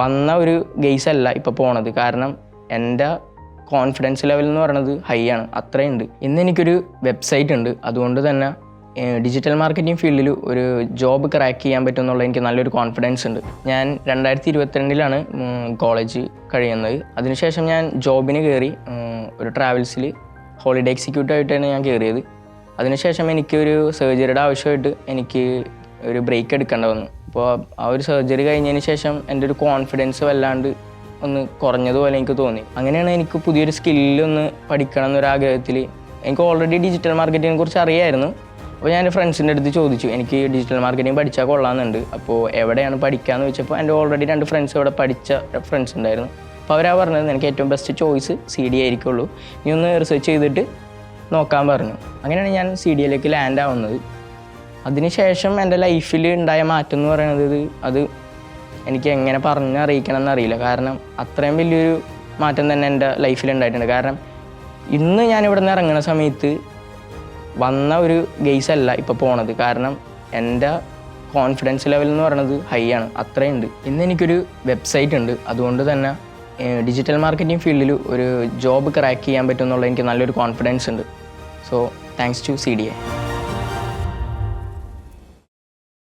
വന്ന ഒരു ഗെയ്സ് അല്ല ഇപ്പോൾ പോണത്. കാരണം എൻ്റെ കോൺഫിഡൻസ് ലെവൽ എന്ന് പറയുന്നത് ഹൈ ആണ്, അത്രയുണ്ട്. ഇന്ന് എനിക്കൊരു വെബ്സൈറ്റ് ഉണ്ട്. അതുകൊണ്ട് തന്നെ ഡിജിറ്റൽ മാർക്കറ്റിംഗ് ഫീൽഡിൽ ഒരു ജോബ് ക്രാക്ക് ചെയ്യാൻ പറ്റും എന്നുള്ള എനിക്ക് നല്ലൊരു കോൺഫിഡൻസ് ഉണ്ട്. ഞാൻ 2022 കോളേജ് കഴിയുന്നത്. അതിനുശേഷം ഞാൻ ജോബിന് കയറി. ഒരു ട്രാവൽസിൽ ഹോളിഡേ എക്സിക്യൂട്ടീവ് ആയിട്ടാണ് ഞാൻ കയറിയത്. അതിനുശേഷം എനിക്കൊരു സർജറിയുടെ ആവശ്യമായിട്ട് എനിക്ക് ഒരു ബ്രേക്ക് എടുക്കേണ്ടി വന്നു. അപ്പോൾ ആ ഒരു സർജറി കഴിഞ്ഞതിന് ശേഷം എൻ്റെ ഒരു കോൺഫിഡൻസ് വല്ലാണ്ട് ഒന്ന് കുറഞ്ഞതുപോലെ എനിക്ക് തോന്നി. അങ്ങനെയാണ് എനിക്ക് പുതിയൊരു സ്കില്ലൊന്ന് പഠിക്കണം എന്നൊരാഗ്രഹത്തിൽ. എനിക്ക് ഓൾറെഡി ഡിജിറ്റൽ മാർക്കറ്റിങ്ങിനെ കുറിച്ച് അറിയായിരുന്നു. അപ്പോൾ ഞാൻ എൻ്റെ ഫ്രണ്ട്സിൻ്റെ അടുത്ത് ചോദിച്ചു, എനിക്ക് ഡിജിറ്റൽ മാർക്കറ്റിംഗ് പഠിച്ചാൽ കൊള്ളാമെന്നുണ്ട്, അപ്പോൾ എവിടെയാണ് പഠിക്കാമെന്ന് ചോദിച്ചപ്പോൾ എൻ്റെ ഓൾറെഡി 2 ഫ്രണ്ട്സ് ഇവിടെ പഠിച്ച ഫ്രണ്ട്സ് ഉണ്ടായിരുന്നു. അപ്പോൾ അവരാ പറഞ്ഞത് എനിക്ക് ഏറ്റവും ബെസ്റ്റ് ചോയ്സ് CDA ആയിരിക്കുള്ളൂ, നീ ഒന്ന് റിസർച്ച് ചെയ്തിട്ട് നോക്കാൻ പറഞ്ഞു. അങ്ങനെയാണ് ഞാൻ CDAയിലേക്ക് ലാൻഡ് ആവുന്നത്. അതിനുശേഷം എൻ്റെ ലൈഫിൽ ഉണ്ടായ മാറ്റം എന്ന് പറയുന്നത് അത് എനിക്ക് എങ്ങനെ പറഞ്ഞറിയിക്കണം എന്നറിയില്ല. കാരണം അത്രയും വലിയൊരു മാറ്റം തന്നെ എൻ്റെ ലൈഫിൽ ഉണ്ടായിട്ടുണ്ട്. കാരണം ഇന്ന് ഞാനിവിടെ നിന്ന് ഇറങ്ങുന്ന സമയത്ത് വന്ന ഒരു ഗെയ്സ് അല്ല ഇപ്പോൾ പോണത്. കാരണം എൻ്റെ കോൺഫിഡൻസ് ലെവൽ എന്ന് പറയുന്നത് ഹൈ ആണ്, അത്രയുണ്ട്. ഇന്ന് എനിക്കൊരു വെബ്സൈറ്റ് ഉണ്ട്. അതുകൊണ്ട് തന്നെ ഡിജിറ്റൽ മാർക്കറ്റിംഗ് ഫീൽഡിൽ ഒരു ജോബ് ക്രാക്ക് ചെയ്യാൻ പറ്റും എന്നുള്ള എനിക്ക് നല്ലൊരു കോൺഫിഡൻസ് ഉണ്ട്. So thanks to CDA.